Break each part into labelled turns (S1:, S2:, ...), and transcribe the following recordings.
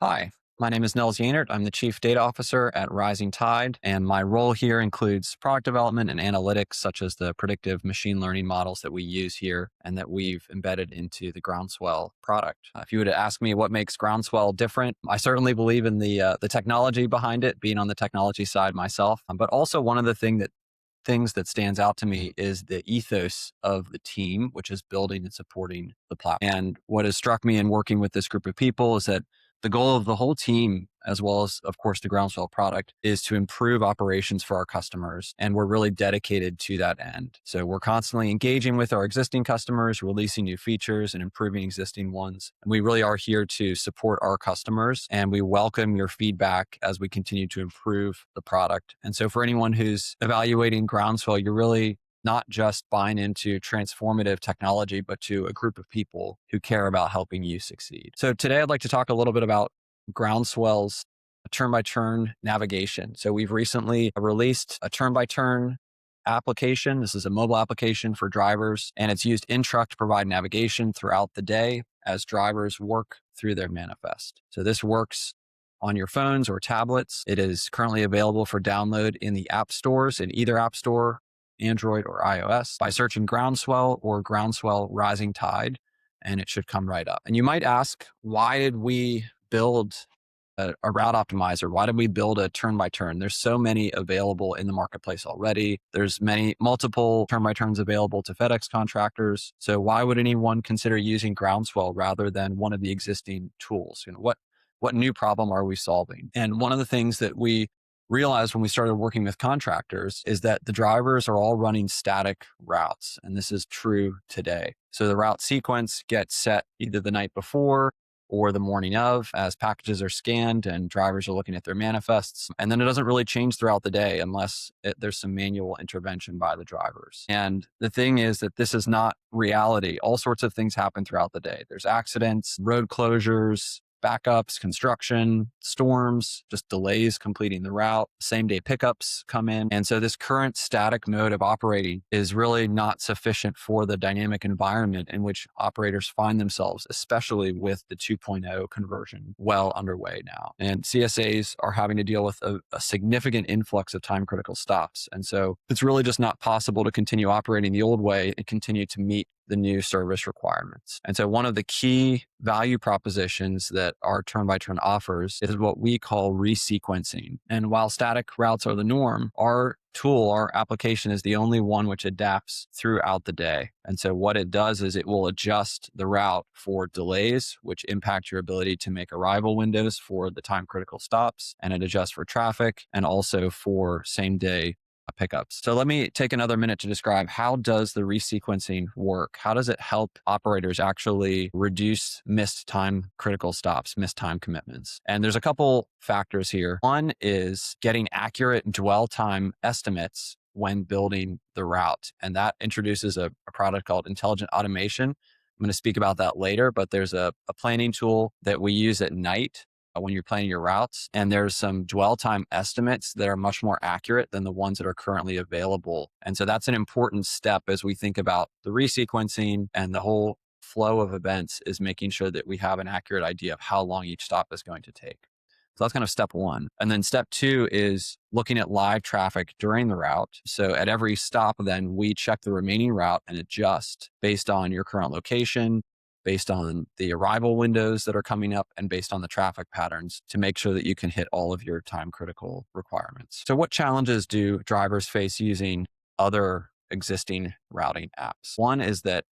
S1: Hi, my name is Nels Yeinert. I'm the Chief Data Officer at Rising Tide, and my role here includes product development and analytics, such as the predictive machine learning models that we use here and that we've embedded into the GroundSwell product. If you were to ask me what makes GroundSwell different, I certainly believe in the technology behind it, being on the technology side myself. But also one of the things that stands out to me is the ethos of the team, which is building and supporting the platform. And what has struck me in working with this group of people is that the goal of the whole team, as well as, of course, the Groundswell product, is to improve operations for our customers. And we're really dedicated to that end. So we're constantly engaging with our existing customers, releasing new features and improving existing ones. And we really are here to support our customers. And we welcome your feedback as we continue to improve the product. And so for anyone who's evaluating Groundswell, you're really not just buying into transformative technology, but to a group of people who care about helping you succeed. So today I'd like to talk a little bit about Groundswell's turn-by-turn navigation. So we've recently released a turn-by-turn application. This is a mobile application for drivers, and it's used in truck to provide navigation throughout the day as drivers work through their manifest. So this works on your phones or tablets. It is currently available for download in the app stores, in either app store, Android or iOS, by searching Groundswell or Groundswell Rising Tide, and it should come right up. And you might ask, why did we build a route optimizer? Why did we build a turn-by-turn? There's so many available in the marketplace already. There's multiple turn-by-turns available to FedEx contractors. So why would anyone consider using Groundswell rather than one of the existing tools? What new problem are we solving? And one of the things that we realized when we started working with contractors is that the drivers are all running static routes. And this is true today. So the route sequence gets set either the night before or the morning of as packages are scanned and drivers are looking at their manifests. And then it doesn't really change throughout the day unless there's some manual intervention by the drivers. And the thing is that this is not reality. All sorts of things happen throughout the day. There's accidents, road closures, backups, construction, storms, just delays completing the route, same day pickups come in. And so this current static mode of operating is really not sufficient for the dynamic environment in which operators find themselves, especially with the 2.0 conversion well underway now. And CSAs are having to deal with a significant influx of time critical stops. And so it's really just not possible to continue operating the old way and continue to meet the new service requirements. And so one of the key value propositions that our turn-by-turn offers is what we call resequencing. And while static routes are the norm, our tool, our application is the only one which adapts throughout the day. And so what it does is it will adjust the route for delays, which impact your ability to make arrival windows for the time critical stops. And it adjusts for traffic and also for same day pickups. So let me take another minute to describe how does the resequencing work? How does it help operators actually reduce missed time critical stops, missed time commitments? And there's a couple factors here. One is getting accurate dwell time estimates when building the route. And that introduces a product called Intelligent Automation. I'm going to speak about that later, but there's a planning tool that we use at night when you're planning your routes. And there's some dwell time estimates that are much more accurate than the ones that are currently available. And so that's an important step as we think about the resequencing and the whole flow of events, is making sure that we have an accurate idea of how long each stop is going to take. So that's kind of step one. And then step two is looking at live traffic during the route. So at every stop, then we check the remaining route and adjust based on your current location, based on the arrival windows that are coming up, and based on the traffic patterns to make sure that you can hit all of your time critical requirements. So what challenges do drivers face using other existing routing apps? One is that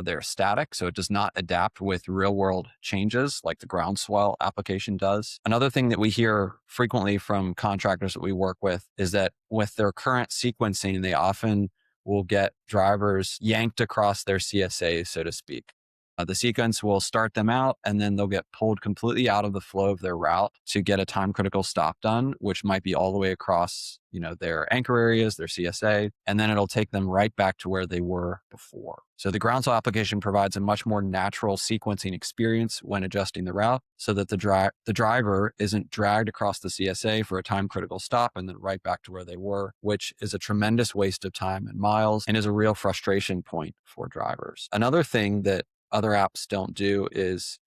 S1: they're static, so it does not adapt with real world changes like the Groundswell application does. Another thing that we hear frequently from contractors that we work with is that with their current sequencing, they often will get drivers yanked across their CSAs, so to speak. The sequence will start them out, and then they'll get pulled completely out of the flow of their route to get a time critical stop done, which might be all the way across, their anchor areas, their CSA, and then it'll take them right back to where they were before. So the Groundswell application provides a much more natural sequencing experience when adjusting the route, so that the driver isn't dragged across the CSA for a time critical stop and then right back to where they were, which is a tremendous waste of time and miles and is a real frustration point for drivers. Another thing that other apps don't do is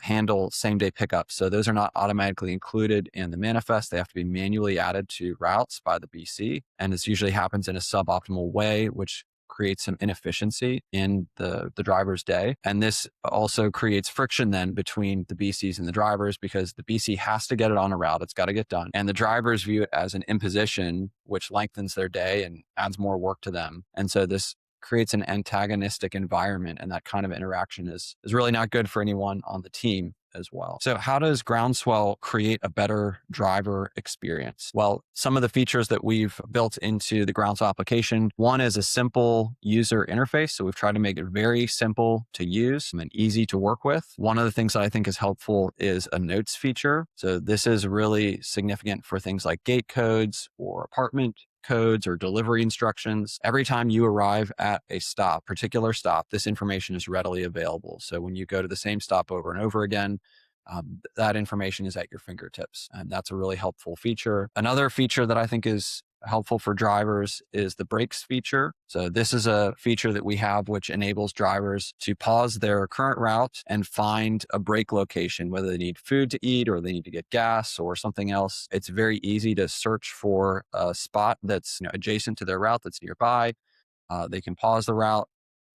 S1: handle same-day pickups. So those are not automatically included in the manifest. They have to be manually added to routes by the BC. And this usually happens in a suboptimal way, which creates some inefficiency in the driver's day. And this also creates friction then between the BCs and the drivers, because the BC has to get it on a route. It's got to get done. And the drivers view it as an imposition, which lengthens their day and adds more work to them. And so this creates an antagonistic environment, and that kind of interaction is really not good for anyone on the team as well. So how does GroundSwell create a better driver experience? Well, some of the features that we've built into the GroundSwell application, one is a simple user interface. So we've tried to make it very simple to use and easy to work with. One of the things that I think is helpful is a notes feature. So this is really significant for things like gate codes or apartment codes or delivery instructions. Every time you arrive at a particular stop, this information is readily available. So when you go to the same stop over and over again, that information is at your fingertips. And that's a really helpful feature. Another feature that I think is helpful for drivers is the brakes feature. So this is a feature that we have which enables drivers to pause their current route and find a brake location, whether they need food to eat or they need to get gas or something else. It's very easy to search for a spot that's adjacent to their route that's nearby. They can pause the route,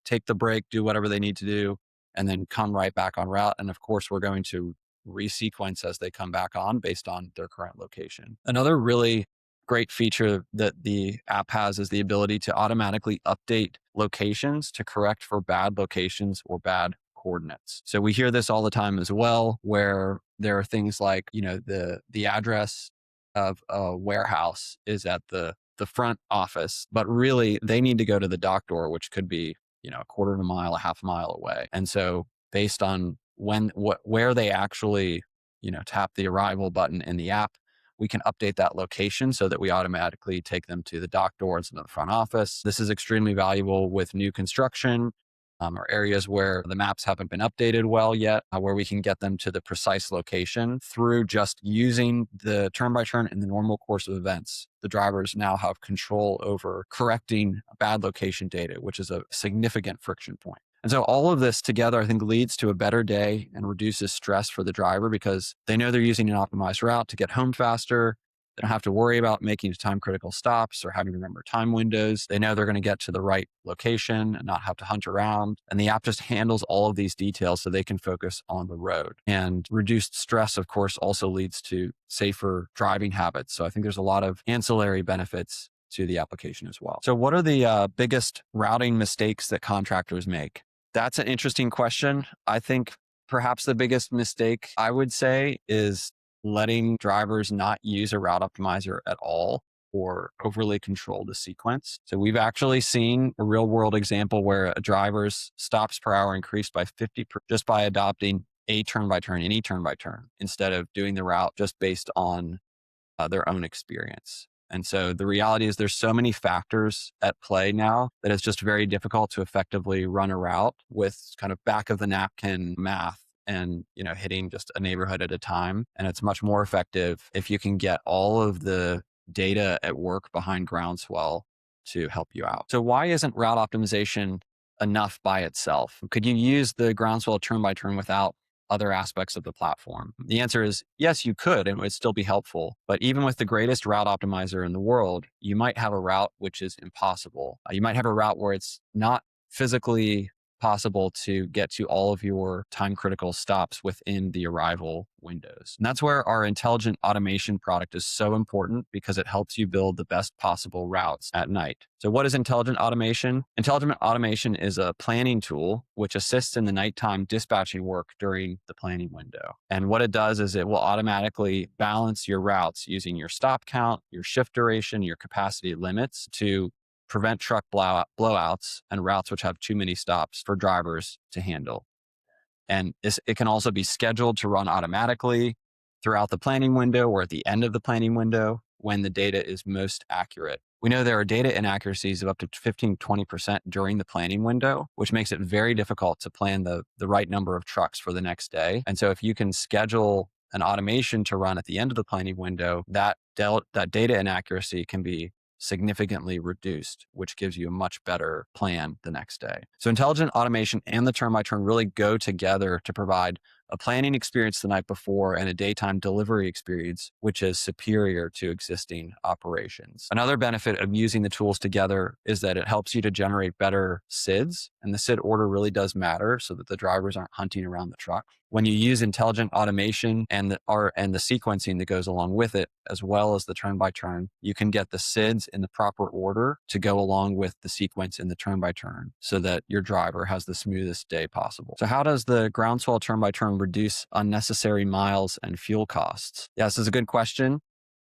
S1: take the break, do whatever they need to do, and then come right back on route. And of course, we're going to resequence as they come back on based on their current location. Another really great feature that the app has is the ability to automatically update locations to correct for bad locations or bad coordinates. So we hear this all the time as well, where there are things like, the address of a warehouse is at the front office, but really they need to go to the dock door, which could be, a quarter of a mile, a half a mile away. And so based on where they actually, tap the arrival button in the app, we can update that location so that we automatically take them to the dock door instead of the front office. This is extremely valuable with new construction or areas where the maps haven't been updated well yet, where we can get them to the precise location through just using the turn-by-turn in the normal course of events. The drivers now have control over correcting bad location data, which is a significant friction point. And so all of this together, I think, leads to a better day and reduces stress for the driver because they know they're using an optimized route to get home faster. They don't have to worry about making time-critical stops or having to remember time windows. They know they're going to get to the right location and not have to hunt around. And the app just handles all of these details so they can focus on the road. And reduced stress, of course, also leads to safer driving habits. So I think there's a lot of ancillary benefits to the application as well. So what are the biggest routing mistakes that contractors make? That's an interesting question. I think perhaps the biggest mistake I would say is letting drivers not use a route optimizer at all or overly control the sequence. So we've actually seen a real world example where a driver's stops per hour increased by 50% just by adopting any turn by turn, instead of doing the route just based on their own experience. And so the reality is there's so many factors at play now that it's just very difficult to effectively run a route with kind of back of the napkin math and, hitting just a neighborhood at a time. And it's much more effective if you can get all of the data at work behind GroundSwell to help you out. So why isn't route optimization enough by itself? Could you use the GroundSwell turn-by-turn without other aspects of the platform? The answer is yes, you could, and it would still be helpful. But even with the greatest route optimizer in the world, you might have a route which is impossible. You might have a route where it's not physically possible to get to all of your time critical stops within the arrival windows. And that's where our intelligent automation product is so important because it helps you build the best possible routes at night. So what is intelligent automation? Intelligent automation is a planning tool which assists in the nighttime dispatching work during the planning window. And what it does is it will automatically balance your routes using your stop count, your shift duration, your capacity limits to prevent truck blowouts and routes which have too many stops for drivers to handle. And it can also be scheduled to run automatically throughout the planning window or at the end of the planning window when the data is most accurate. We know there are data inaccuracies of up to 15-20% during the planning window, which makes it very difficult to plan the right number of trucks for the next day. And so if you can schedule an automation to run at the end of the planning window, that data inaccuracy can be significantly reduced, which gives you a much better plan the next day. So intelligent automation and the turn-by-turn really go together to provide a planning experience the night before and a daytime delivery experience, which is superior to existing operations. Another benefit of using the tools together is that it helps you to generate better SIDs, and the SID order really does matter so that the drivers aren't hunting around the truck. When you use intelligent automation and the sequencing that goes along with it, as well as the turn-by-turn, you can get the SIDs in the proper order to go along with the sequence in the turn-by-turn so that your driver has the smoothest day possible. So how does the GroundSwell Turn-by-Turn reduce unnecessary miles and fuel costs? Yeah, this is a good question.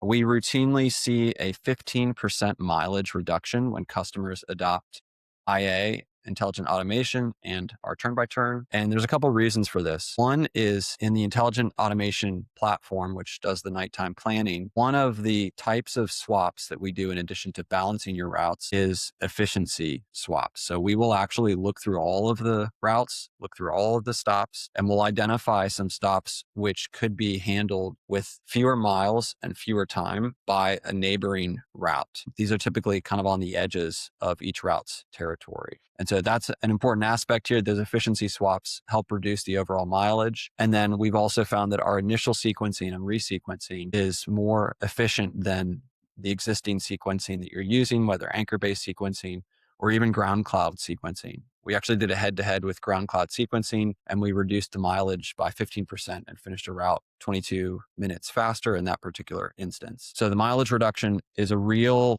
S1: We routinely see a 15% mileage reduction when customers adopt IA, intelligent automation, and our turn-by-turn. And there's a couple of reasons for this. One is in the intelligent automation platform, which does the nighttime planning. One of the types of swaps that we do in addition to balancing your routes is efficiency swaps. So we will actually look through all of the routes, look through all of the stops, and we'll identify some stops which could be handled with fewer miles and fewer time by a neighboring route. These are typically kind of on the edges of each route's territory. And so that's an important aspect here. Those efficiency swaps help reduce the overall mileage. And then we've also found that our initial sequencing and resequencing is more efficient than the existing sequencing that you're using, whether anchor-based sequencing or even ground cloud sequencing. We actually did a head-to-head with ground cloud sequencing, and we reduced the mileage by 15% and finished a route 22 minutes faster in that particular instance. So the mileage reduction is a real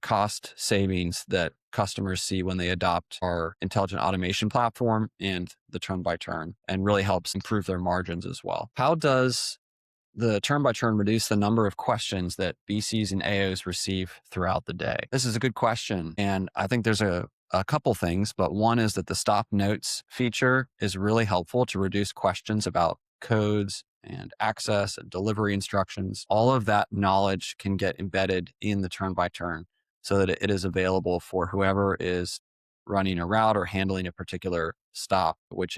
S1: cost savings that customers see when they adopt our intelligent automation platform and the turn-by-turn, and really helps improve their margins as well. How does the turn-by-turn reduce the number of questions that BCs and AOs receive throughout the day? This is a good question. And I think there's a couple things, but one is that the stop notes feature is really helpful to reduce questions about codes and access and delivery instructions. All of that knowledge can get embedded in the turn-by-turn so that it is available for whoever is running a route or handling a particular stop, which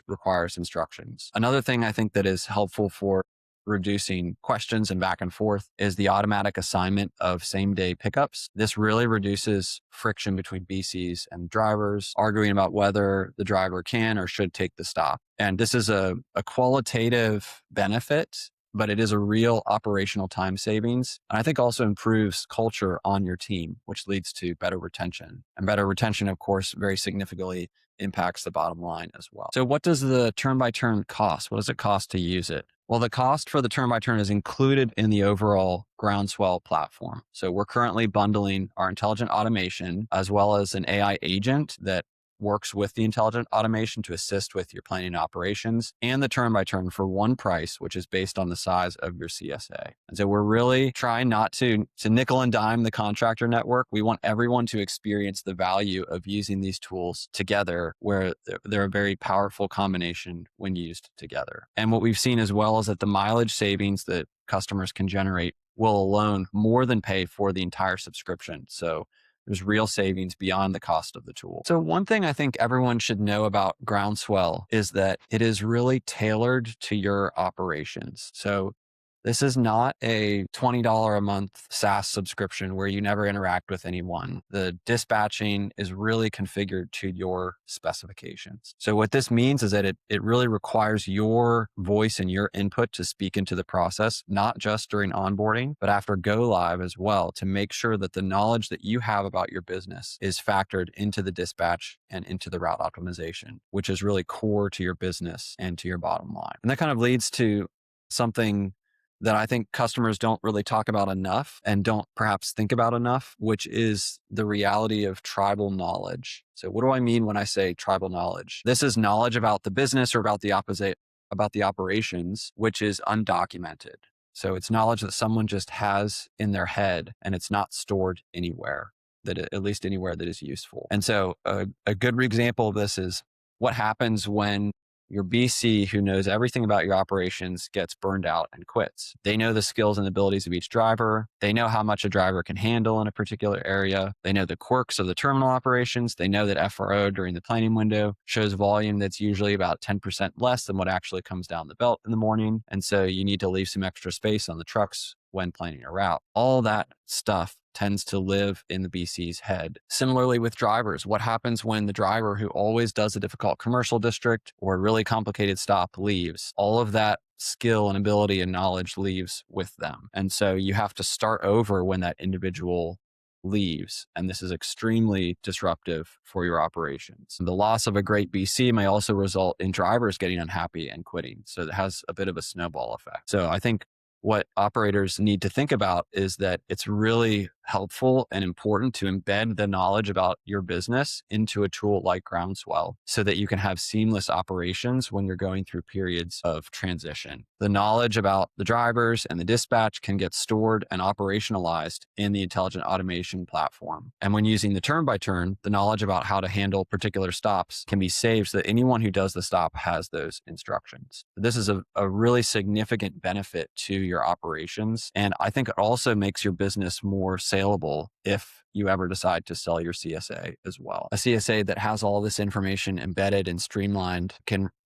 S1: requires instructions. Another thing I think that is helpful for reducing questions and back and forth is the automatic assignment of same-day pickups. This really reduces friction between BCs and drivers, arguing about whether the driver can or should take the stop. And this is a qualitative benefit, but it is a real operational time savings. And I think also improves culture on your team, which leads to better retention. And better retention, of course, very significantly impacts the bottom line as well. So what does the turn-by-turn cost? What does it cost to use it? Well, the cost for the turn-by-turn is included in the overall GroundSwell platform. So we're currently bundling our intelligent automation as well as an AI agent that works with the intelligent automation to assist with your planning operations, and the turn-by-turn for one price, which is based on the size of your CSA. And so we're really trying not to nickel and dime the contractor network. We want everyone to experience the value of using these tools together, where they're a very powerful combination when used together. And what we've seen as well is that the mileage savings that customers can generate will alone more than pay for the entire subscription. So there's real savings beyond the cost of the tool. So one thing I think everyone should know about GroundSwell is that it is really tailored to your operations. So this is not a $20 a month SaaS subscription where you never interact with anyone. The dispatching is really configured to your specifications. So what this means is that it really requires your voice and your input to speak into the process, not just during onboarding, but after go live as well, to make sure that the knowledge that you have about your business is factored into the dispatch and into the route optimization, which is really core to your business and to your bottom line. And that kind of leads to something that I think customers don't really talk about enough and don't perhaps think about enough, which is the reality of tribal knowledge. So what do I mean when I say tribal knowledge? This is knowledge about the business or about the operations, which is undocumented. So it's knowledge that someone just has in their head and it's not stored anywhere, at least anywhere that is useful. And so a good example of this is what happens when your BC, who knows everything about your operations, gets burned out and quits. They know the skills and abilities of each driver. They know how much a driver can handle in a particular area. They know the quirks of the terminal operations. They know that FRO during the planning window shows volume that's usually about 10% less than what actually comes down the belt in the morning. And so you need to leave some extra space on the trucks when planning a route. All that stuff tends to live in the BC's head. Similarly with drivers, what happens when the driver who always does a difficult commercial district or a really complicated stop leaves? All of that skill and ability and knowledge leaves with them. And so you have to start over when that individual leaves. And this is extremely disruptive for your operations. The loss of a great BC may also result in drivers getting unhappy and quitting. So it has a bit of a snowball effect. So I think what operators need to think about is that it's really helpful and important to embed the knowledge about your business into a tool like GroundSwell so that you can have seamless operations when you're going through periods of transition. The knowledge about the drivers and the dispatch can get stored and operationalized in the intelligent automation platform. And when using the turn-by-turn, the knowledge about how to handle particular stops can be saved so that anyone who does the stop has those instructions. This is a really significant benefit to your operations. And I think it also makes your business more saleable if you ever decide to sell your CSA as well. A CSA that has all this information embedded and streamlined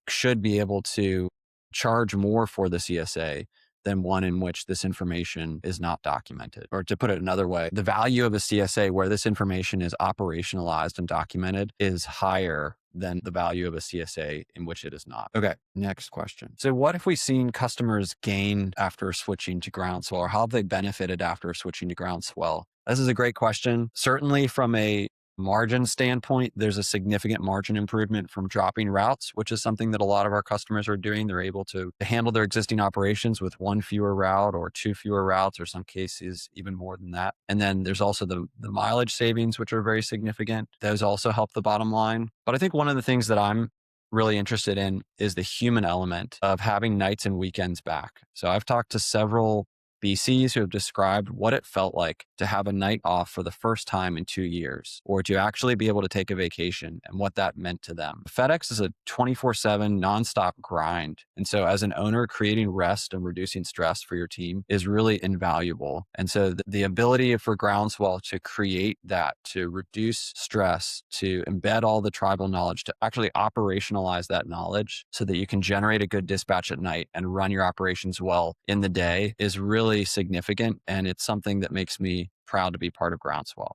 S1: should be able to charge more for the CSA than one in which this information is not documented. Or to put it another way, the value of a CSA where this information is operationalized and documented is higher than the value of a CSA in which it is not. Okay, next question. So what have we seen customers gain after switching to GroundSwell, or how have they benefited after switching to GroundSwell? This is a great question. Certainly from a margin standpoint, there's a significant margin improvement from dropping routes, which is something that a lot of our customers are doing. They're able to handle their existing operations with one fewer route or two fewer routes, or some cases even more than that. And then there's also the mileage savings, which are very significant. Those also help the bottom line. But I think one of the things that I'm really interested in is the human element of having nights and weekends back. So I've talked to several BCs who have described what it felt like to have a night off for the first time in 2 years, or to actually be able to take a vacation and what that meant to them. FedEx is a 24/7 nonstop grind. And so as an owner, creating rest and reducing stress for your team is really invaluable. And so the ability for GroundSwell to create that, to reduce stress, to embed all the tribal knowledge, to actually operationalize that knowledge so that you can generate a good dispatch at night and run your operations well in the day is really significant. And it's something that makes me proud to be part of GroundSwell.